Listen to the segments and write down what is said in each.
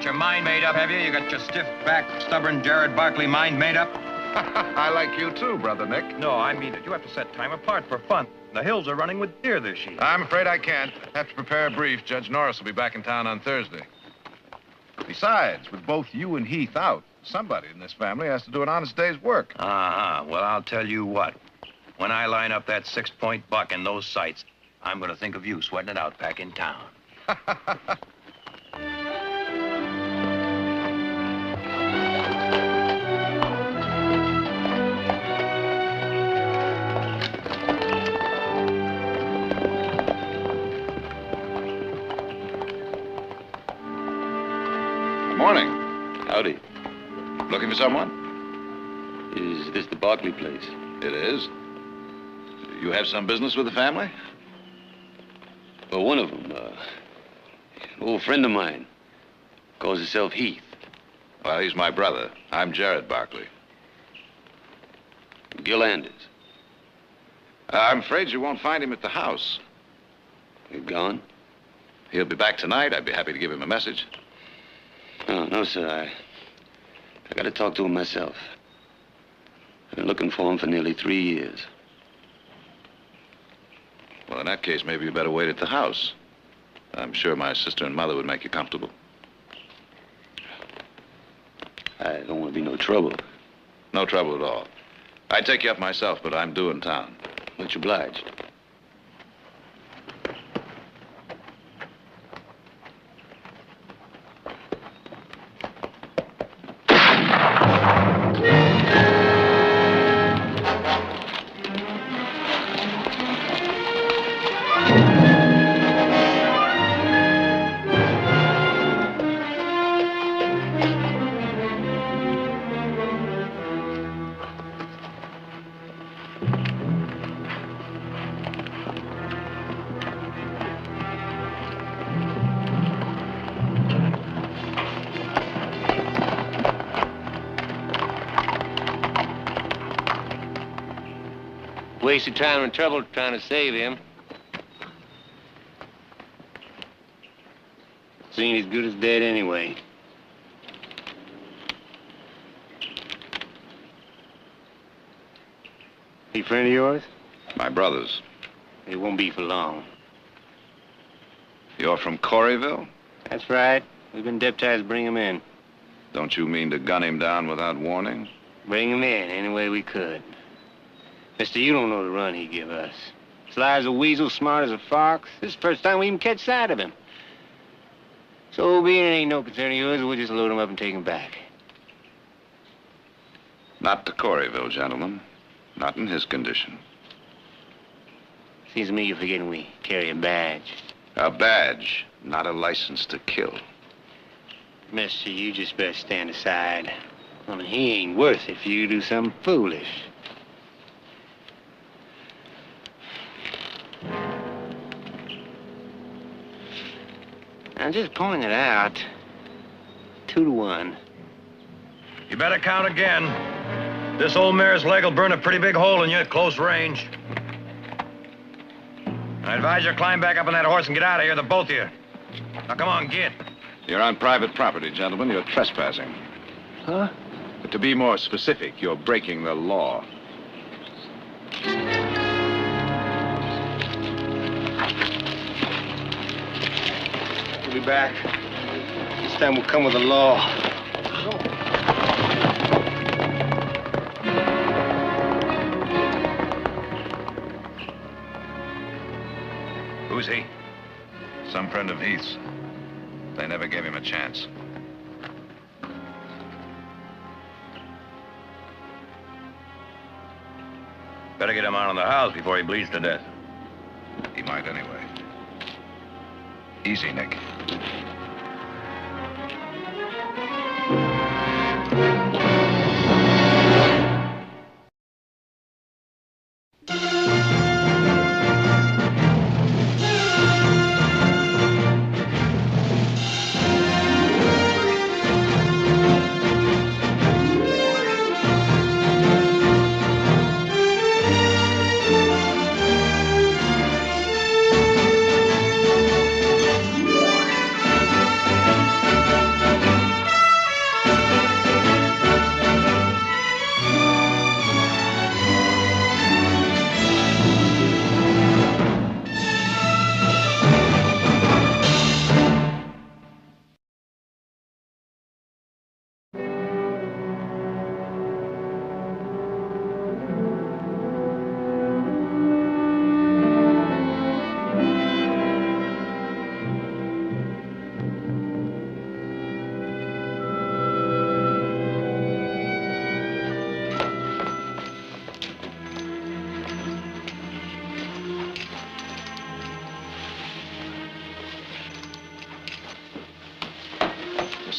got your mind made up, have you? You got your stiff-backed, stubborn Jared Barkley mind made up? I like you too, Brother Nick. No, I mean it. You have to set time apart for fun. The hills are running with deer this year. I'm afraid I can't. Have to prepare a brief. Judge Norris will be back in town on Thursday. Besides, with both you and Heath out, somebody in this family has to do an honest day's work. Uh-huh. Well, I'll tell you what. When I line up that 6-point buck in those sights, I'm going to think of you sweating it out back in town. Good morning. Howdy. Looking for someone? Is this the Barkley place? It is. You have some business with the family? Well, one of them, an old friend of mine, calls himself Heath. Well, he's my brother. I'm Jared Barkley. Gil Anders. I'm afraid you won't find him at the house. You gone? He'll be back tonight. I'd be happy to give him a message. Oh, no, sir. I got to talk to him myself. I've been looking for him for nearly 3 years. Well, in that case, maybe you better wait at the house. I'm sure my sister and mother would make you comfortable. I don't want to be no trouble. No trouble at all. I'd take you up myself, but I'm due in town. Much obliged. Wasted time and trouble trying to save him. Seeing as good as dead anyway. He a friend of yours? My brother's. It won't be for long. You're from Coreyville? That's right. We've been deputized to bring him in. Don't you mean to gun him down without warning? Bring him in any way we could. Mister, you don't know the run he give us. Sly as a weasel, smart as a fox. This is the first time we even catch sight of him. So being it ain't no concern of yours, we'll just load him up and take him back. Not to Coreyville, gentlemen. Not in his condition. Seems to me you're forgetting we carry a badge. A badge, not a license to kill. Mister, you just better stand aside. I mean, he ain't worth it for you to do something foolish. I'm just pointing it out. 2 to 1. You better count again. This old mare's leg will burn a pretty big hole in you at close range. I advise you climb back up on that horse and get out of here, the both of you. Now, come on, get. You're on private property, gentlemen. You're trespassing. Huh? But to be more specific, you're breaking the law. We'll be back. This time we'll come with the law. Who's he? Some friend of Heath's. They never gave him a chance. Better get him out of the house before he bleeds to death. He might anyway. Easy, Nick.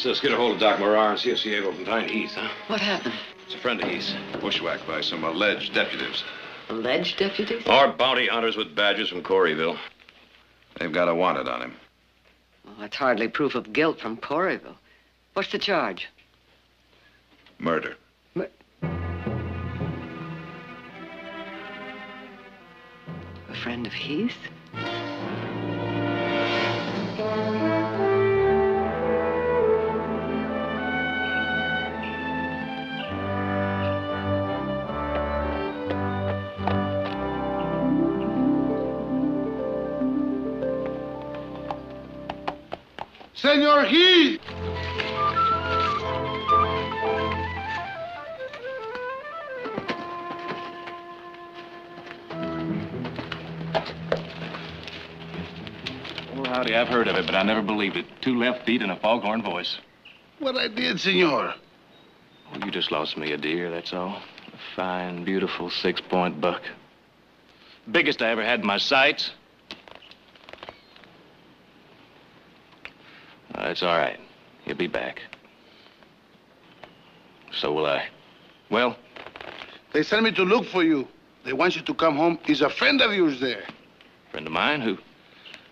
Let's get a hold of Doc Morar and see if Ciego can find Heath, huh? What happened? It's a friend of Heath's. Bushwhacked by some alleged deputies. Alleged deputies? Or bounty hunters with badges from Coreyville. They've got a wanted on him. Well, that's hardly proof of guilt from Coreyville. What's the charge? Murder. A friend of Heath? Senor Heath! Oh, howdy, I've heard of it, but I never believed it. 2 left feet and a foghorn voice. What I did, senor? Oh, you just lost me a deer, that's all. A fine, beautiful 6-point buck. Biggest I ever had in my sights. That's all right. He'll be back. So will I. Well? They sent me to look for you. They want you to come home. Is a friend of yours there? Friend of mine? Who?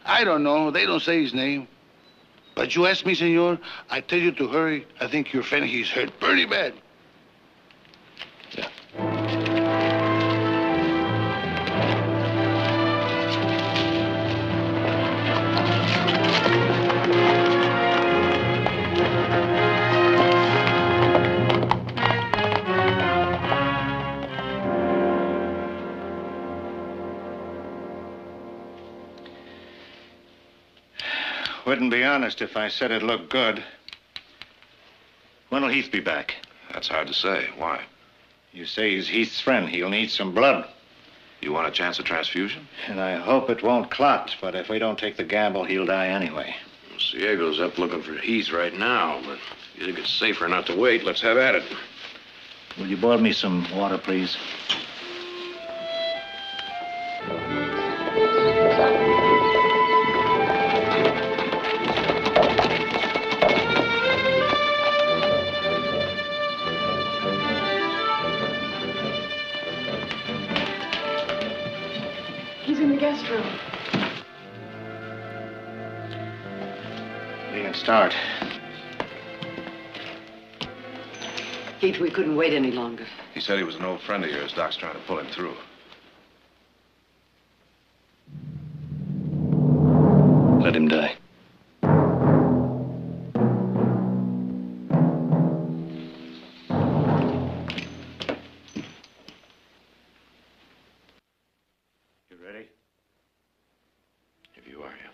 I don't know. They don't say his name. But you ask me, senor, I tell you to hurry. I think your friend, he's hurt pretty bad. Yeah. Wouldn't be honest if I said it looked good. When'll Heath be back? That's hard to say. Why? You say he's Heath's friend. He'll need some blood. You want a chance of transfusion? And I hope it won't clot, but if we don't take the gamble, he'll die anyway. Well, Ciego's up looking for Heath right now, but if you think it's safer not to wait, let's have at it. Will you boil me some water, please? He's in the guest room. We can start. Heath, we couldn't wait any longer. He said he was an old friend of yours. Doc's trying to pull him through. Let him die. You ready? If you are, yeah.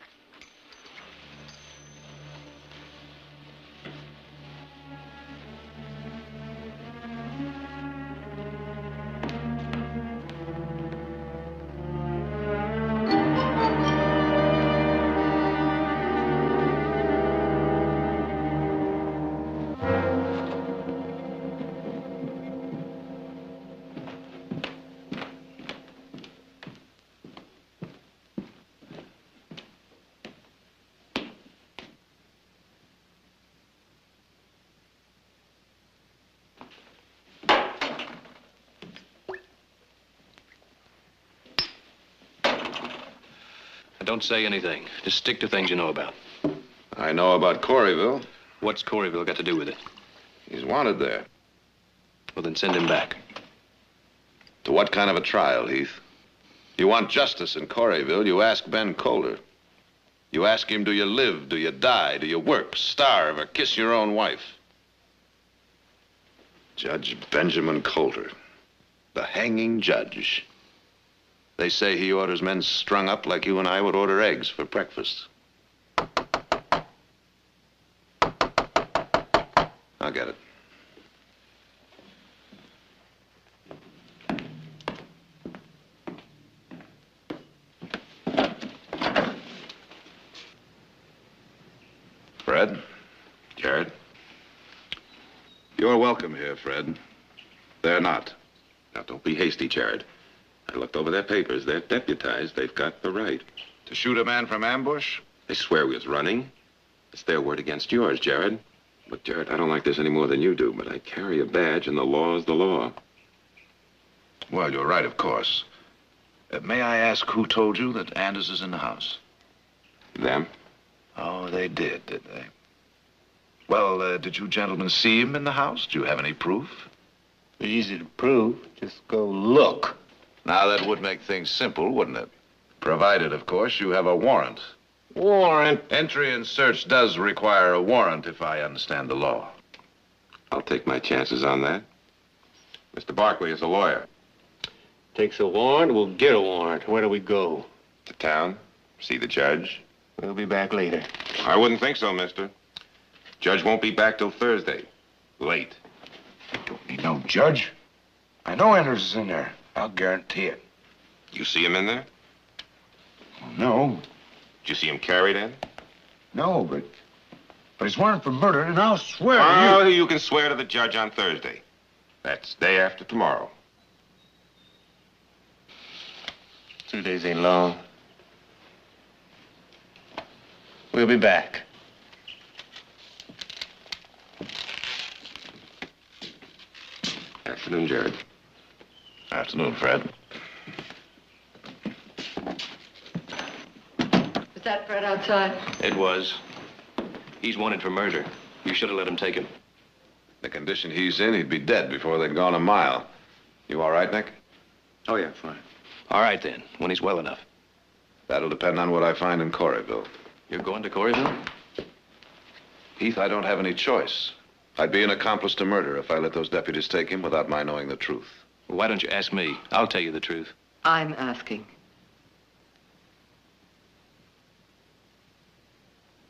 Don't say anything. Just stick to things you know about. I know about Coreyville. What's Coreyville got to do with it? He's wanted there. Well, then send him back. To what kind of a trial, Heath? You want justice in Coreyville, you ask Ben Coulter. You ask him, do you live, do you die, do you work, starve, or kiss your own wife? Judge Benjamin Coulter, the hanging judge. They say he orders men strung up like you and I would order eggs for breakfast. I'll get it. Fred? Jared? You're welcome here, Fred. They're not. Now, don't be hasty, Jared. I looked over their papers. They're deputized. They've got the right. To shoot a man from ambush? They swear we was running. It's their word against yours, Jared. Look, Jared, I don't like this any more than you do, but I carry a badge and the law is the law. Well, you're right, of course. May I ask who told you that Anders is in the house? Them? Oh, they did they? Well, did you gentlemen see him in the house? Do you have any proof? Easy to prove. Just go look. Now, that would make things simple, wouldn't it? Provided, of course, you have a warrant. Warrant? Entry and search does require a warrant, if I understand the law. I'll take my chances on that. Mr. Barkley is a lawyer. Takes a warrant, we'll get a warrant. Where do we go? To town, see the judge. We'll be back later. I wouldn't think so, mister. Judge won't be back till Thursday. Late. Don't need no judge. I know Anders is in there. I'll guarantee it. You see him in there? No. Did you see him carried in? No, but he's wanted for murder, and I'll swear Oh, to you. you can swear to the judge on Thursday. That's day after tomorrow. 2 days ain't long. We'll be back. Afternoon, Jared. Afternoon, Fred. Was that Fred outside? It was. He's wanted for murder. You should have let him take him. The condition he's in, he'd be dead before they'd gone a mile. You all right, Nick? Oh, yeah, fine. All right, then, when he's well enough. That'll depend on what I find in Coreyville. You're going to Coreyville? Heath, I don't have any choice. I'd be an accomplice to murder if I let those deputies take him without my knowing the truth. Well, why don't you ask me? I'll tell you the truth. I'm asking.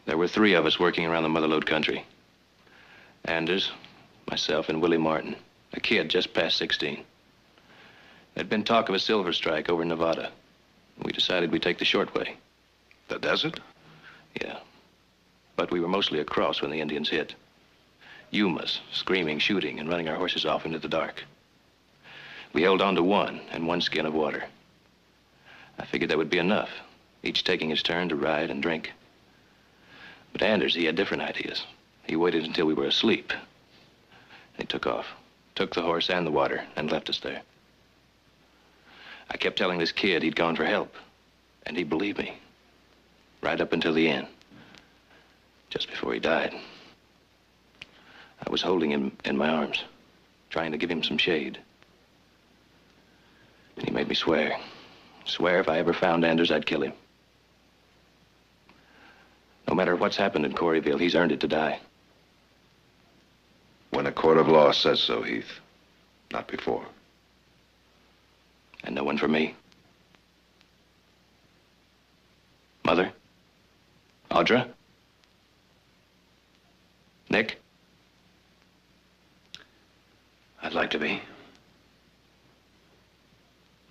There were 3 of us working around the Motherlode country. Anders, myself, and Willie Martin, a kid just past 16. There'd been talk of a silver strike over in Nevada. We decided we'd take the short way. The desert? Yeah. But we were mostly across when the Indians hit. Yumas, screaming, shooting, and running our horses off into the dark. We held on to 1 and 1 skin of water. I figured that would be enough, each taking his turn to ride and drink. But Anders, he had different ideas. He waited until we were asleep. He took off, took the horse and the water, and left us there. I kept telling this kid he'd gone for help, and he believed me. Right up until the end. Just before he died. I was holding him in my arms, trying to give him some shade. And he made me swear. Swear if I ever found Anders, I'd kill him. No matter what's happened in Coreyville, he's earned it to die. When a court of law says so, Heath. Not before. And no one for me. Mother? Audra? Nick? I'd like to be.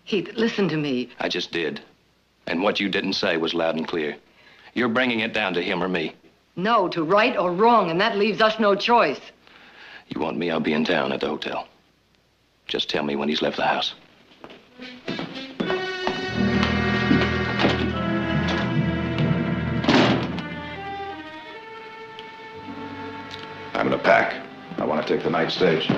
Heath, listen to me. I just did. And what you didn't say was loud and clear. You're bringing it down to him or me. No, to right or wrong, and that leaves us no choice. You want me, I'll be in town at the hotel. Just tell me when he's left the house. I'm in a pack. I want to take the night stage.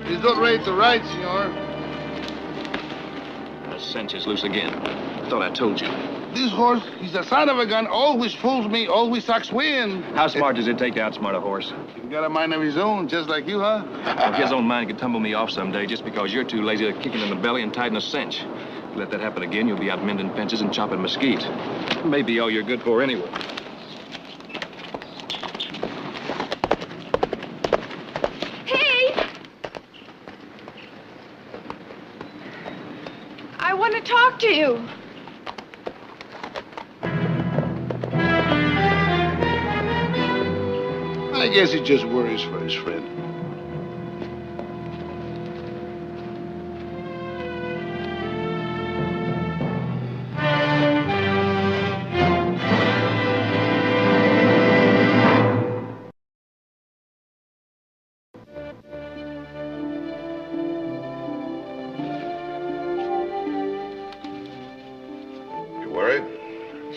He's not ready to ride, senor. The cinch is loose again. I thought I told you. This horse, he's a son of a gun, always fools me, always sucks wind. How smart does it take to outsmart a horse? He's got a mind of his own, just like you, huh? Well, his own mind could tumble me off someday just because you're too lazy to kick him in the belly and tighten a cinch. If you let that happen again, you'll be out mending fences and chopping mesquite. Maybe all you're good for anyway. I want to talk to you. I guess he just worries for his friend.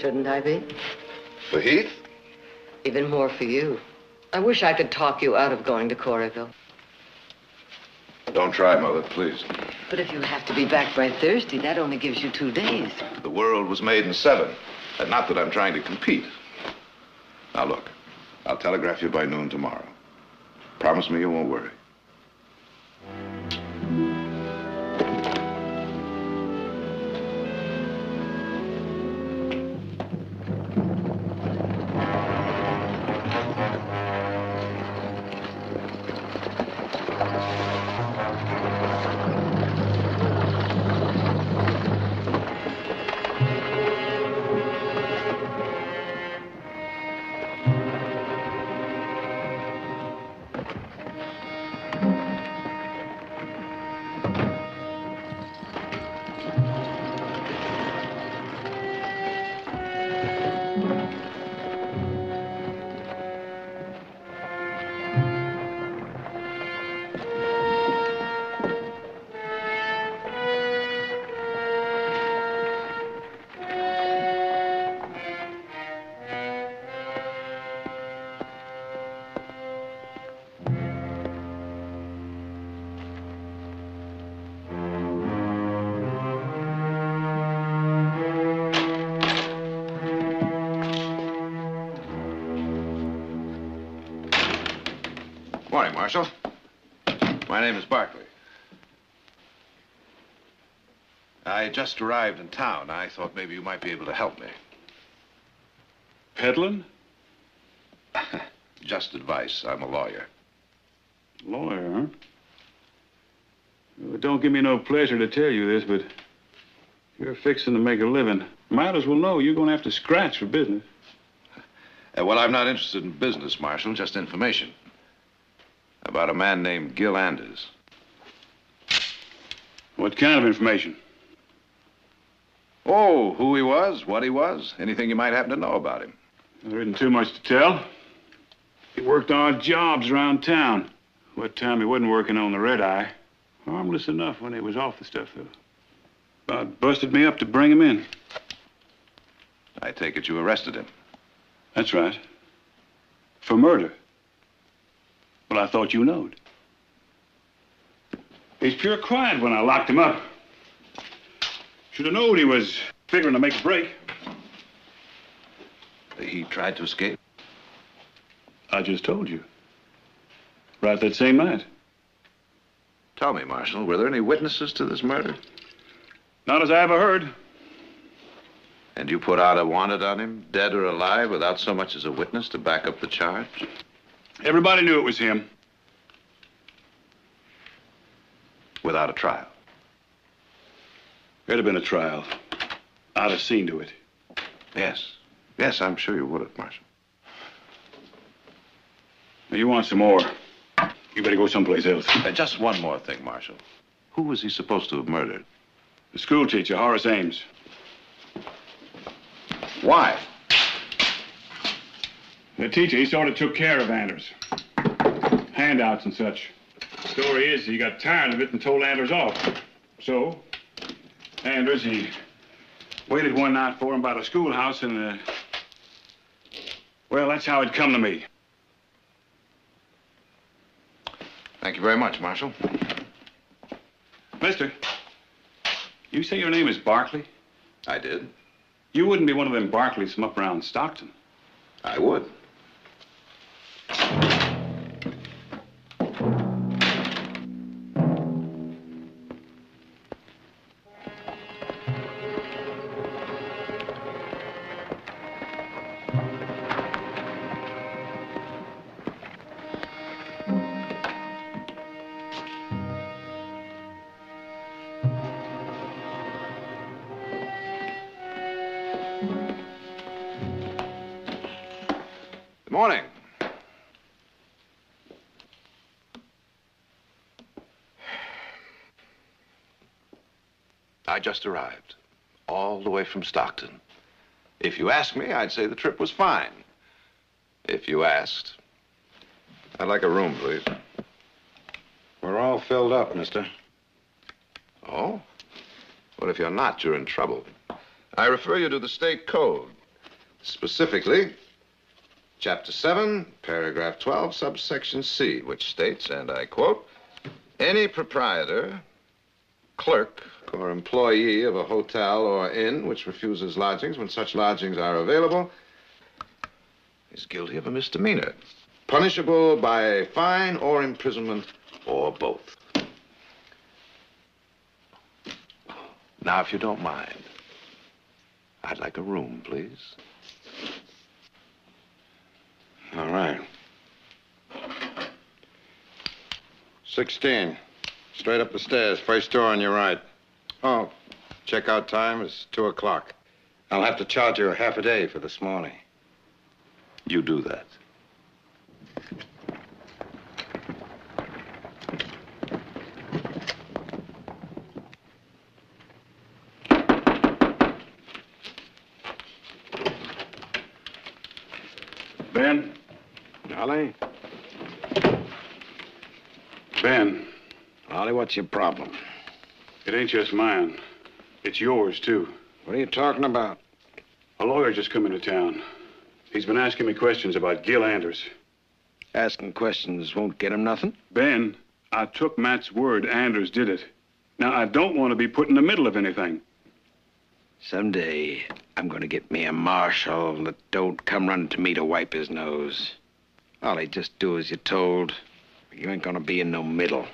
Shouldn't I be? For Heath? Even more for you. I wish I could talk you out of going to Coreyville. Don't try, Mother, please. But if you have to be back by Thursday, that only gives you 2 days. The world was made in 7. And not that I'm trying to compete. Now, look, I'll telegraph you by noon tomorrow. Promise me you won't worry. Morning, Marshal. My name is Barkley. I just arrived in town. I thought maybe you might be able to help me. Peddling? Just advice. I'm a lawyer. Lawyer, huh? Well, it don't give me no pleasure to tell you this, but you're fixing to make a living. Might as well know you're going to have to scratch for business. Well, I'm not interested in business, Marshal, just information. About a man named Gil Anders. What kind of information? Oh, who he was, what he was, anything you might happen to know about him. There isn't too much to tell. He worked odd jobs around town. What time he wasn't working on the red eye. Harmless enough when he was off the stuff, though. About busted me up to bring him in. I take it you arrested him. That's right. For murder. Well, I thought you knowed. He's pure quiet when I locked him up. Should have known he was figuring to make a break. He tried to escape? I just told you. Right that same night. Tell me, Marshal, were there any witnesses to this murder? Not as I ever heard. And you put out a wanted on him, dead or alive, without so much as a witness to back up the charge? Everybody knew it was him. Without a trial? There'd have been a trial. I'd have seen to it. Yes. Yes, I'm sure you would have, Marshal. Now, you want some more. You better go someplace else. Just one more thing, Marshal. Who was he supposed to have murdered? The school teacher, Horace Ames. Why? The teacher, he sort of took care of Anders. Handouts and such. The story is he got tired of it and told Anders off. So, Anders, he waited one night for him by the schoolhouse and, well, that's how it come to me. Thank you very much, Marshal. Mister, you say your name is Barkley? I did. You wouldn't be one of them Barkleys from up around Stockton. I would. Good morning. I just arrived, all the way from Stockton. If you ask me, I'd say the trip was fine. If you asked, I'd like a room, please. We're all filled up, mister. Oh? Well, if you're not, you're in trouble. I refer you to the state code. Specifically, Chapter 7, Paragraph 12, subsection C, which states, and I quote, any proprietor, clerk, or employee of a hotel or inn which refuses lodgings when such lodgings are available is guilty of a misdemeanor, punishable by a fine or imprisonment or both. Now, if you don't mind, I'd like a room, please. All right. 16. Straight up the stairs, first door on your right. Oh, checkout time is 2 o'clock. I'll have to charge you a half a day for this morning. You do that. Ben? Ollie? Ben, Ollie, what's your problem? it ain't just mine. It's yours, too. What are you talking about? A lawyer just come into town. He's been asking me questions about Gil Anders. Asking questions won't get him nothing. Ben, I took Matt's word Anders did it. Now, I don't want to be put in the middle of anything. Someday, I'm gonna get me a marshal that don't come running to me to wipe his nose. Ollie, just do as you're told. You ain't gonna be in no middle.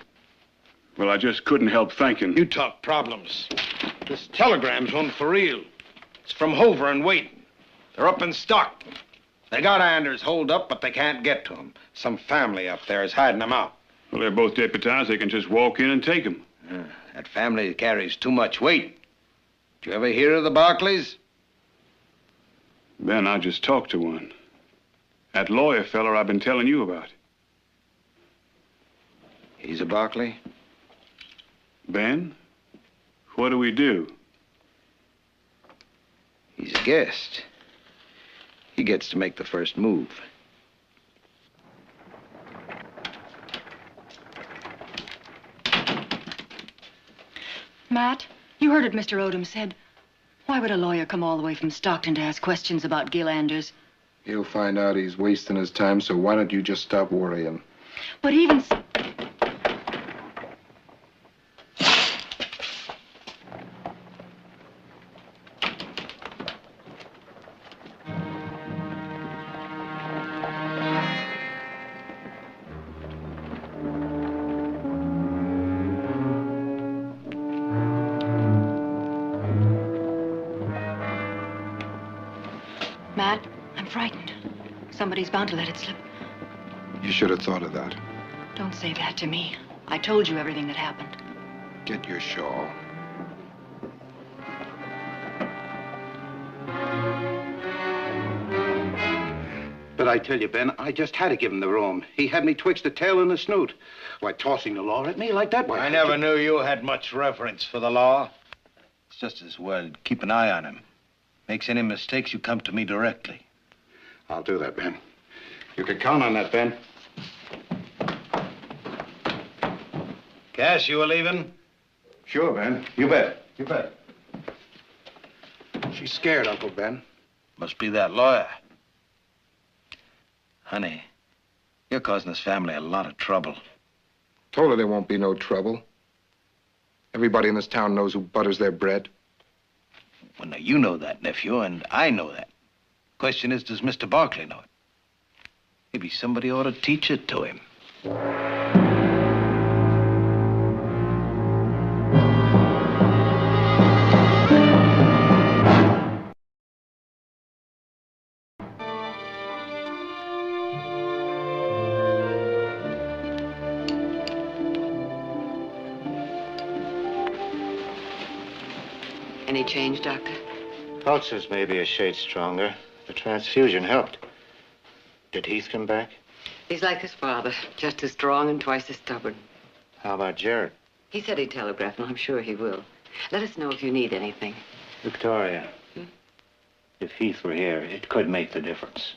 Well, I just couldn't help thinking. You talk problems. This telegram's one for real. It's from Hoover and Waiting. They're up in Stockton. They got Anders holed up, but they can't get to him. Some family up there is hiding him out. Well, they're both deputized. They can just walk in and take him. That family carries too much weight. Did you ever hear of the Barclays? Ben, I just talked to one. That lawyer feller I've been telling you about. He's a Barclay? Ben, what do we do? He's a guest. He gets to make the first move. Matt, you heard what Mr. Odom said. Why would a lawyer come all the way from Stockton to ask questions about Gil Anders? He'll find out he's wasting his time, so why don't you just stop worrying? But even... Matt, I'm frightened. Somebody's bound to let it slip. You should have thought of that. Don't say that to me. I told you everything that happened. Get your shawl. But I tell you, Ben, I just had to give him the room. He had me twixt the tail and the snoot. Why, tossing the law at me like that, why... I never knew you had much reverence for the law. It's just as well keep an eye on him. Makes any mistakes, you come to me directly. I'll do that, Ben. You can count on that, Ben. Cass, you were leaving? Sure, Ben. You bet. You bet. She's scared, Uncle Ben. Must be that lawyer. Honey, you're causing this family a lot of trouble. Told her there won't be no trouble. Everybody in this town knows who butters their bread. Well, now, you know that, nephew, and I know that. Question is, does Mr. Barclay know it? Maybe somebody ought to teach it to him. Any change, Doctor? Pulses may be a shade stronger. The transfusion helped. Did Heath come back? He's like his father, just as strong and twice as stubborn. How about Jared? He said he'd telegraph, and I'm sure he will. Let us know if you need anything. Victoria, if Heath were here, it could make the difference.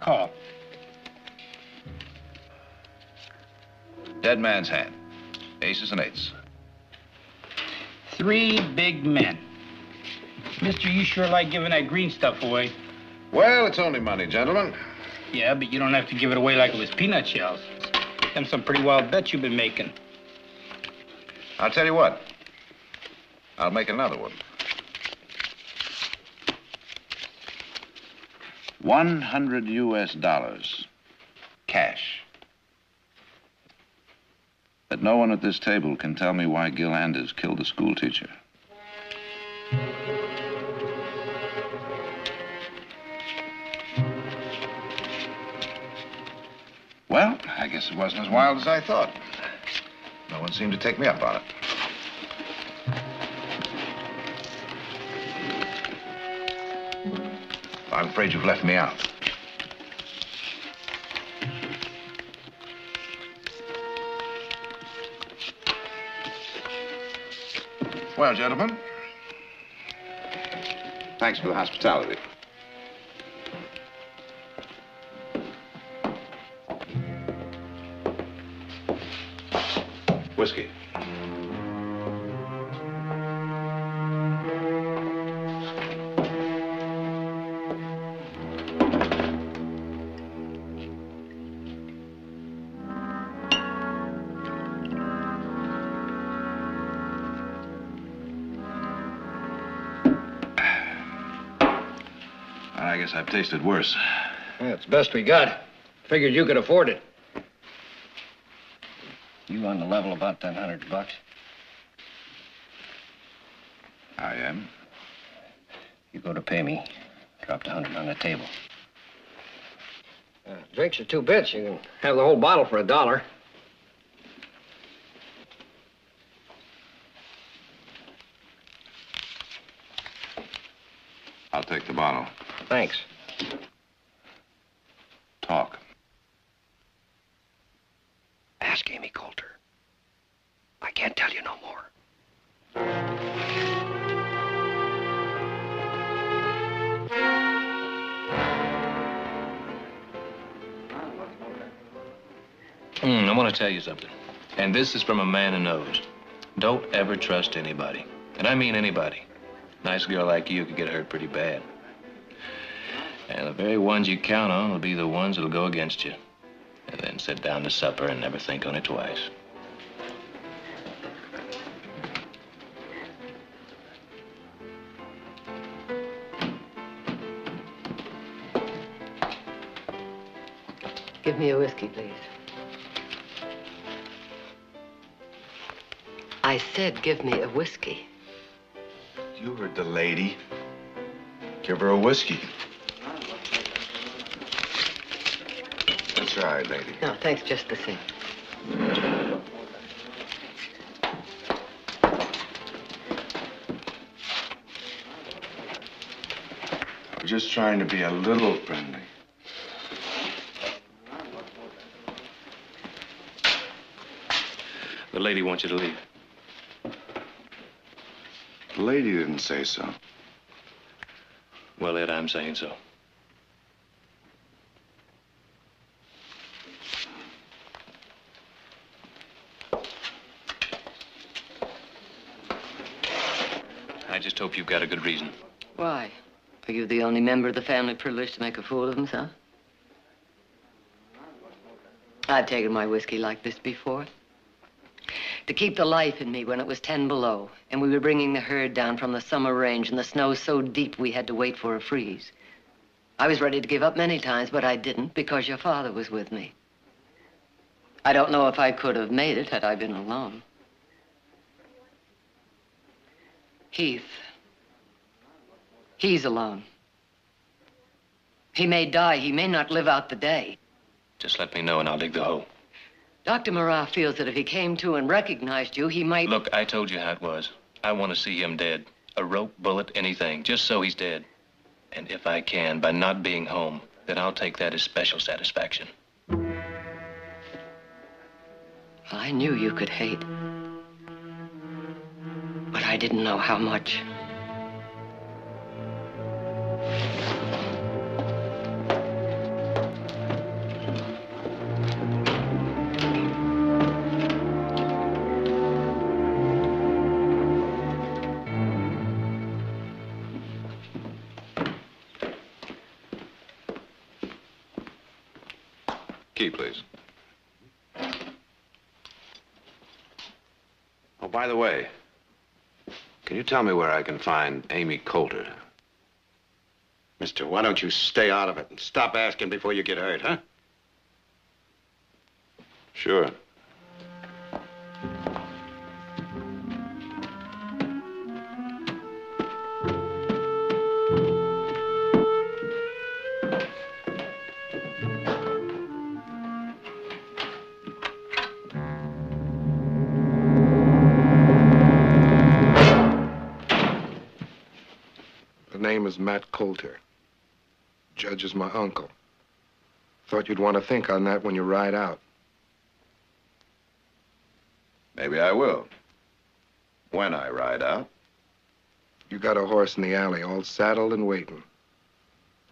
Call. Dead man's hand. Aces and eights. 3 big men. Mister, you sure like giving that green stuff away. Well, it's only money, gentlemen. Yeah, but you don't have to give it away like it was peanut shells. Them some pretty wild bets you've been making. I'll tell you what. I'll make another one. $100 US. Cash. But no one at this table can tell me why Gil Anders killed the school teacher. Well, I guess it wasn't as wild as I thought. No one seemed to take me up on it. I'm afraid you've left me out. Well, gentlemen, thanks for the hospitality. Whiskey. I guess I've tasted worse. Yeah, it's the best we got. Figured you could afford it. You on the level about that $100? I am. You go to pay me. Dropped 100 on the table. Drinks are 2 bits. You can have the whole bottle for $1. I'll take the bottle. Thanks. Talk. Ask Amy Coulter. I can't tell you no more. I want to tell you something. And this is from a man who knows. Don't ever trust anybody. And I mean anybody. Nice girl like you could get hurt pretty bad. And the very ones you count on will be the ones that'll go against you. And then sit down to supper and never think on it twice. Give me a whiskey, please. I said give me a whiskey. You heard the lady. Give her a whiskey. That's right, lady. No, thanks just the same. We're just trying to be a little friendly. The lady wants you to leave. The lady didn't say so. Well, Ed, I'm saying so. I just hope you've got a good reason. Why? Are you the only member of the family privileged to make a fool of himself? I've taken my whiskey like this before. To keep the life in me when it was 10 below, and we were bringing the herd down from the summer range, and the snow so deep we had to wait for a freeze. I was ready to give up many times, but I didn't because your father was with me. I don't know if I could have made it had I been alone. Heath. He's alone. He may die. He may not live out the day. Just let me know and I'll dig the hole. Dr. Marat feels that if he came to and recognized you, he might... Look, I told you how it was. I want to see him dead. A rope, bullet, anything, just so he's dead. And if I can, by not being home, then I'll take that as special satisfaction. I knew you could hate. But I didn't know how much. key, please. Oh, by the way, can you tell me where I can find Amy Coulter? Mister, why don't you stay out of it and stop asking before you get hurt, huh? Sure. The name is Matt Coulter. Judge is my uncle. Thought you'd want to think on that when you ride out. Maybe I will. When I ride out. You got a horse in the alley, all saddled and waiting.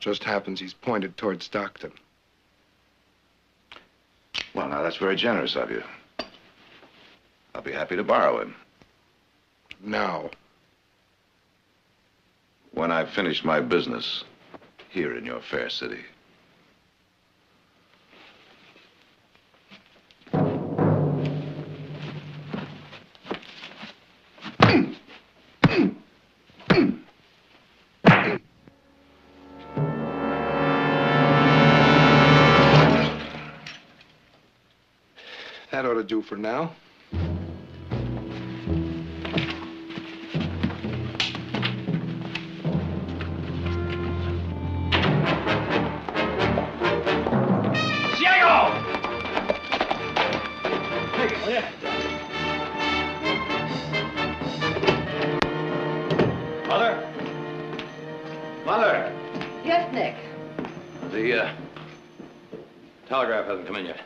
Just happens he's pointed toward Stockton. Well, now, that's very generous of you. I'll be happy to borrow him. Now. When I've finished my business here in your fair city. That ought to do for now. Mother! Yes, Nick. The, telegraph hasn't come in yet.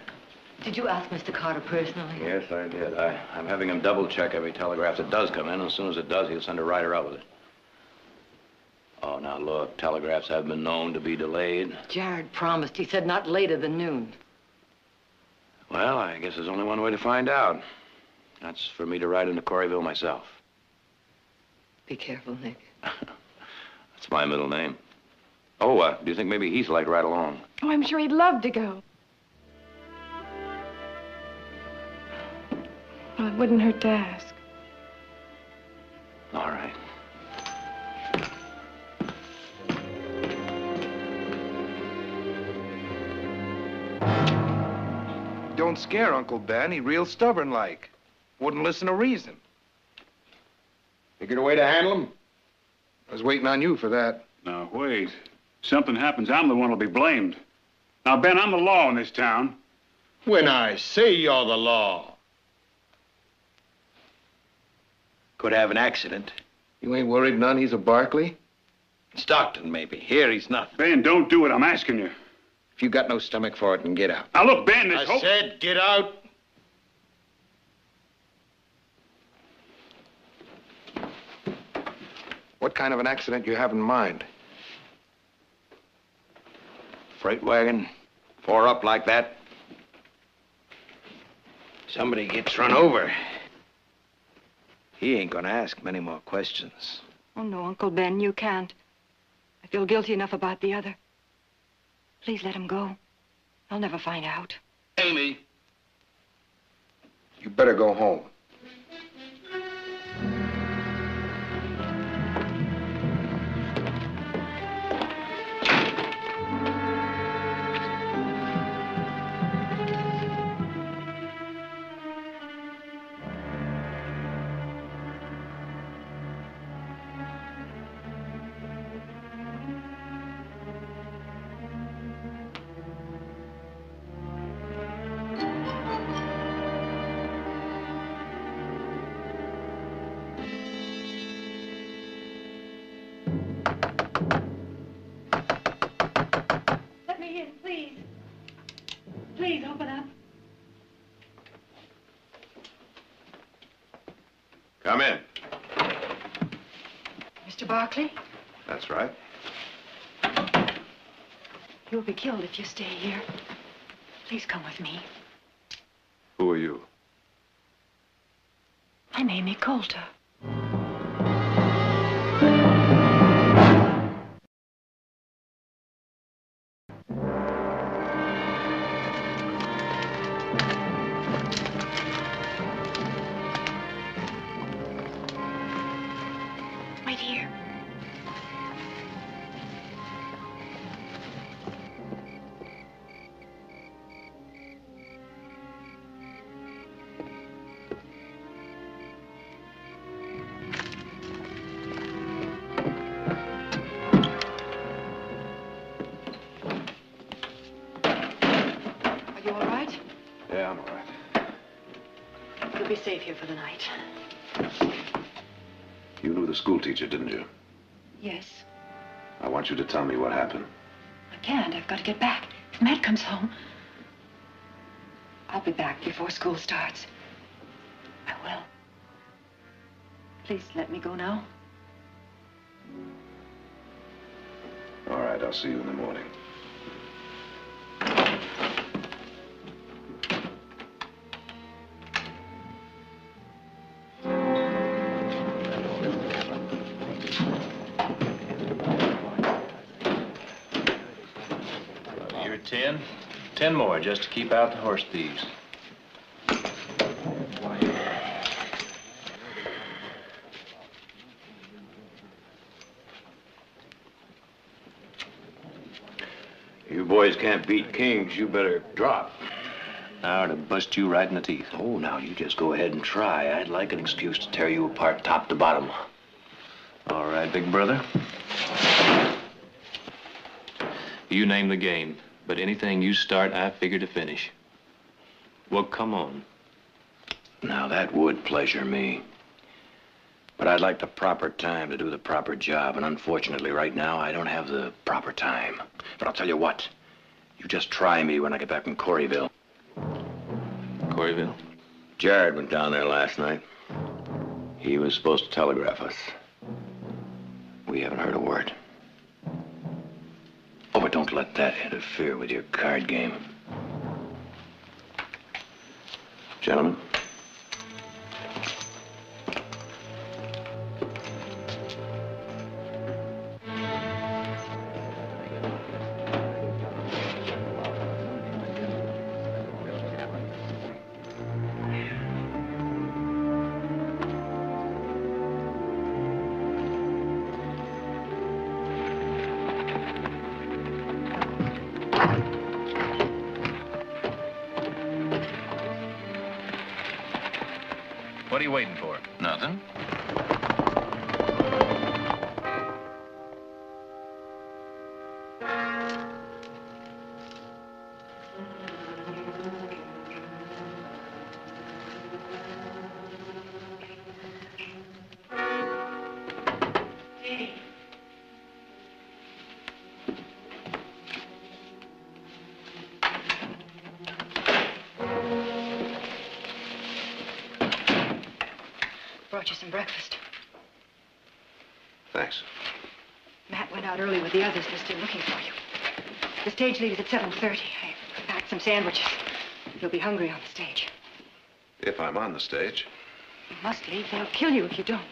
Did you ask Mr. Carter personally? Yes, I did. I'm having him double-check every telegraph that does come in. As soon as it does, he'll send a rider out with it. Oh, now, look, telegraphs have been known to be delayed. Jared promised. He said not later than noon. Well, I guess there's only one way to find out. That's for me to ride into Coreyville myself. Be careful, Nick. That's my middle name. Oh, do you think maybe Heath would like to ride along? Oh, I'm sure he'd love to go. Well, it wouldn't hurt to ask. All right. Don't scare Uncle Ben. He real stubborn like. Wouldn't listen to reason. Figured a way to handle him? I was waiting on you for that. Now, wait. Something happens, I'm the one who'll be blamed. Now, Ben, I'm the law in this town. When I say you're the law. Could have an accident. You ain't worried none he's a Barkley? Stockton, maybe. Here, he's nothing. Ben, don't do it. I'm asking you. If you got no stomach for it, then get out. Now, look, Ben, this I said get out. What kind of an accident you have in mind? Freight wagon, 4 up like that. Somebody gets run over. He ain't gonna ask many more questions. Oh, no, Uncle Ben, you can't. I feel guilty enough about the other. Please let him go. I'll never find out. Amy. You better go home. Let me in, please. Please, open up. Come in. Mr. Barkley, That's right. you'll be killed if you stay here. Please come with me. Who are you? I'm Amy Coulter. safe here for the night. You knew the school teacher, didn't you? Yes. I want you to tell me what happened. I can't. I've got to get back. If Matt comes home, I'll be back before school starts. I will. Please let me go now. All right, I'll see you in the morning. You're 10. 10 more just to keep out the horse thieves. You boys can't beat kings, you better drop. Now to bust you right in the teeth. Oh, now you just go ahead and try. I'd like an excuse to tear you apart top to bottom. All right, big brother. You name the game, but anything you start, I figure to finish. Well, come on. Now, that would pleasure me. But I'd like the proper time to do the proper job, and unfortunately, right now, I don't have the proper time. But I'll tell you what. You just try me when I get back from Coreyville. Coreyville? Jared went down there last night. He was supposed to telegraph us. We haven't heard a word. Oh, but don't let that interfere with your card game. Gentlemen. What are you waiting for? Nothing. Brought you some breakfast. Thanks. Matt went out early with the others. They're still looking for you. The stage leaves at 7:30. I packed some sandwiches. You'll be hungry on the stage. If I'm on the stage. You must leave. They'll kill you if you don't.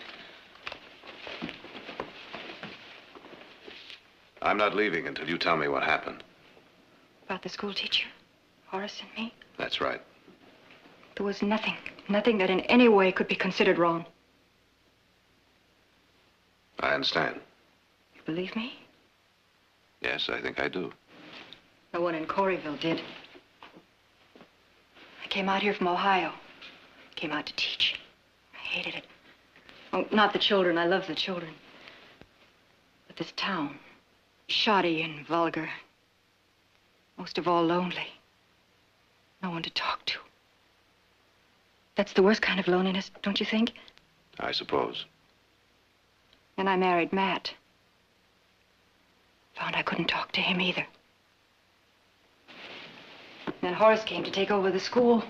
I'm not leaving until you tell me what happened. About the school teacher, Horace and me? That's right. There was nothing that in any way could be considered wrong. I understand. You believe me? Yes, I think I do. No one in Coreyville did. I came out here from Ohio. Came out to teach. I hated it. Oh, not the children. I love the children. But this town, shoddy and vulgar. Most of all, lonely. No one to talk to. That's the worst kind of loneliness, don't you think? I suppose. And I married Matt. Found I couldn't talk to him either. Then Horace came to take over the school.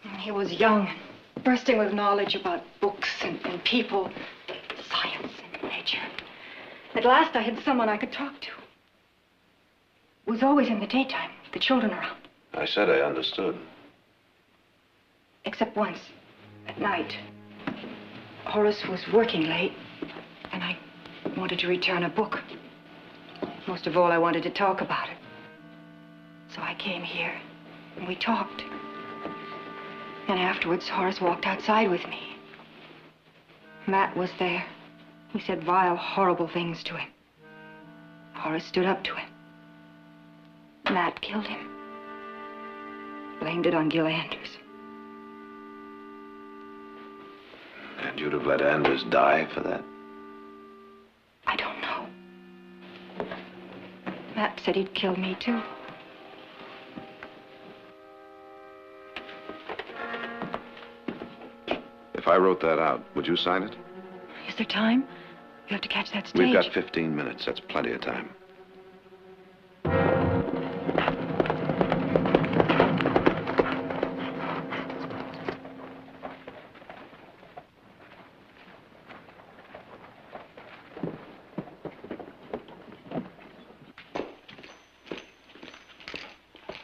And he was young and bursting with knowledge about books and people, science and nature. At last I had someone I could talk to. It was always in the daytime, with the children around. I said I understood. Except once, at night. Horace was working late, and I wanted to return a book. Most of all, I wanted to talk about it. So I came here, and we talked. And afterwards, Horace walked outside with me. Matt was there. He said vile, horrible things to him. Horace stood up to him. Matt killed him. Blamed it on Gil Anders. And you'd have let Anders die for that? I don't know. Matt said he'd kill me, too. If I wrote that out, would you sign it? Is there time? You have to catch that stage. We've got 15 minutes. That's plenty of time.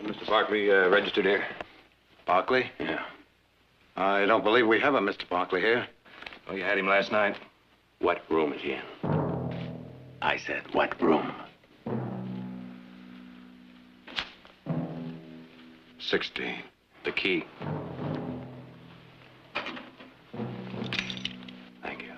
Mr. Barkley registered here? Barkley? Yeah. I don't believe we have a Mr. Barkley here. Oh, you had him last night? What room is he in? I said, what room? 16. The key. Thank you.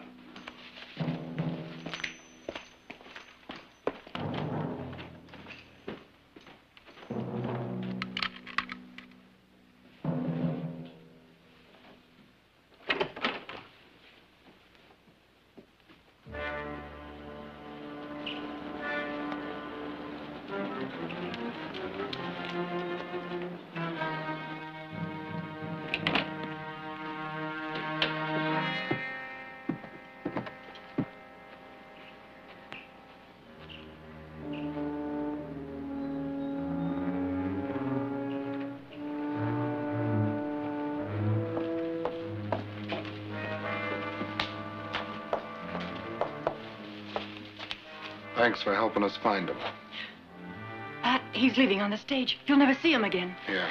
Thanks for helping us find him. Pat, he's leaving on the stage. You'll never see him again. Yeah.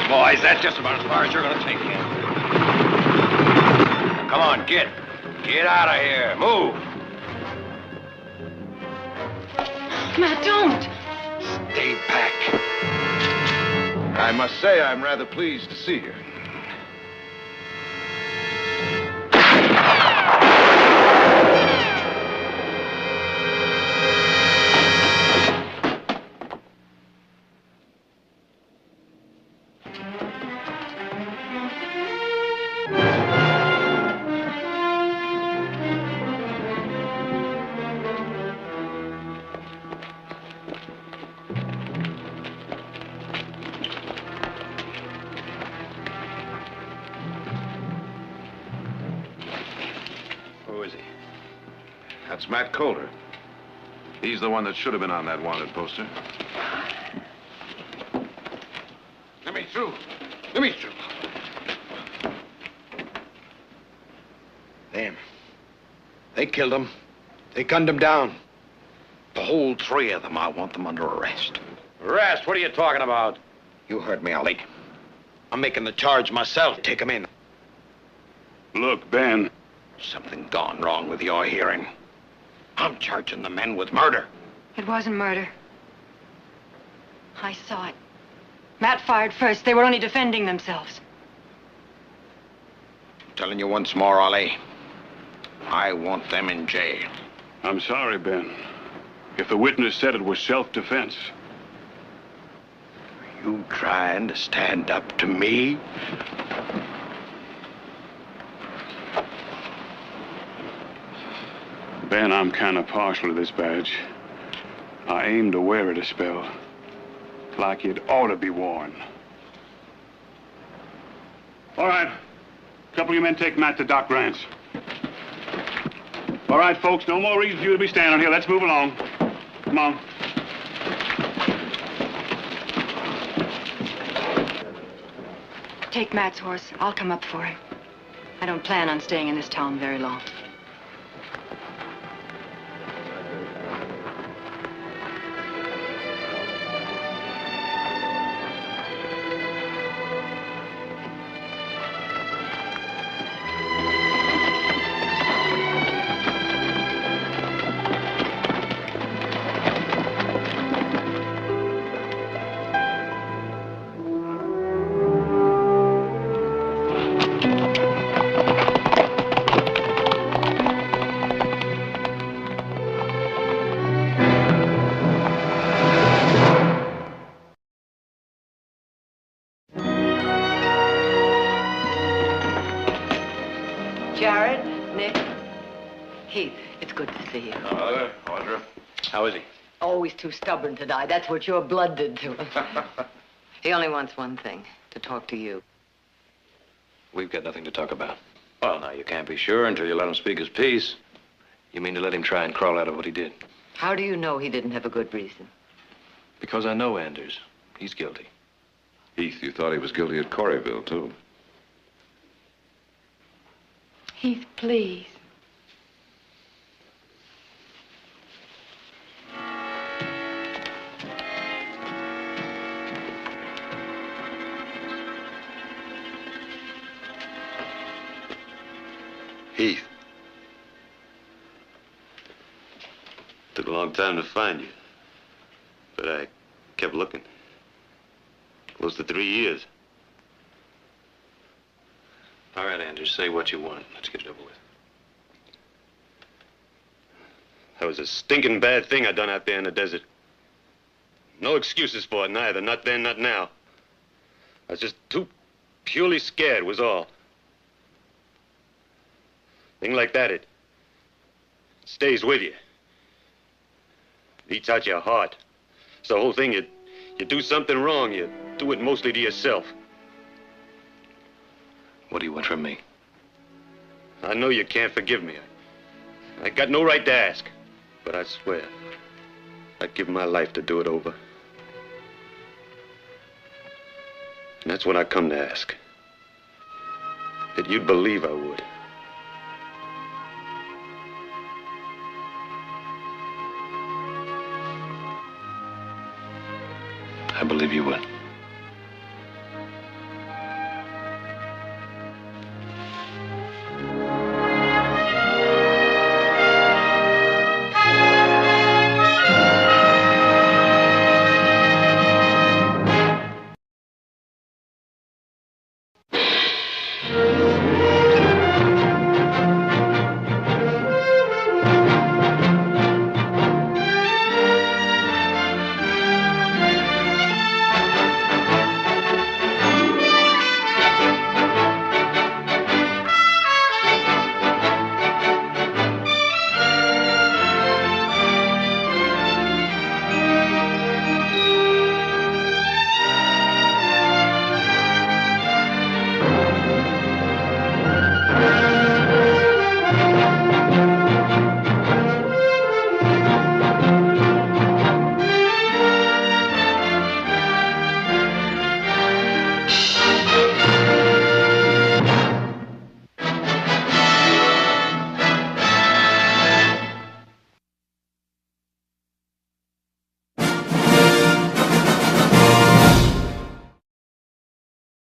Boys, that's just about as far as you're gonna take him. Come on, get. Get out of here. Move. Matt, don't! Stay back. I must say I'm rather pleased to see you. Who is he? That's Matt Coulter. He's the one that should have been on that wanted poster. Let me through. Let me through. Them. They killed him. They gunned him down. The whole three of them, I want them under arrest. Arrest? What are you talking about? You heard me, Ali. I'm making the charge myself. Take him in. Look, Ben. Something gone wrong with your hearing. I'm charging the men with murder. It wasn't murder. I saw it. Matt fired first. They were only defending themselves. I'm telling you once more, Ali. I want them in jail. I'm sorry, Ben. If the witness said it was self-defense. You trying to stand up to me? Ben, I'm kind of partial to this badge. I aim to wear it a spell. Like it ought to be worn. All right. A couple of you men take Matt to Doc Grant's. All right, folks, no more reason for you to be standing here. Let's move along. Come on. Take Matt's horse. I'll come up for him. I don't plan on staying in this town very long. Jared, Nick, Heath, it's good to see you. Hello, Audra. How is he? Always too stubborn to die. That's what your blood did to him. He only wants one thing, to talk to you. We've got nothing to talk about. Well, now, you can't be sure until you let him speak his piece. You mean to let him try and crawl out of what he did? How do you know he didn't have a good reason? Because I know Anders. He's guilty. Heath, you thought he was guilty at Coreyville, too. Heath, please. Heath. Took a long time to find you. But I kept looking. Close to 3 years. All right, Anders, say what you want. Let's get it over with. That was a stinking bad thing I done out there in the desert. No excuses for it, neither. Not then, not now. I was just too purely scared, was all. Thing like that, it stays with you. It eats out your heart. It's the whole thing. You do something wrong, you do it mostly to yourself. What do you want from me? I know you can't forgive me. I got no right to ask. But I swear, I'd give my life to do it over. And that's what I come to ask. That you'd believe I would. I believe you would.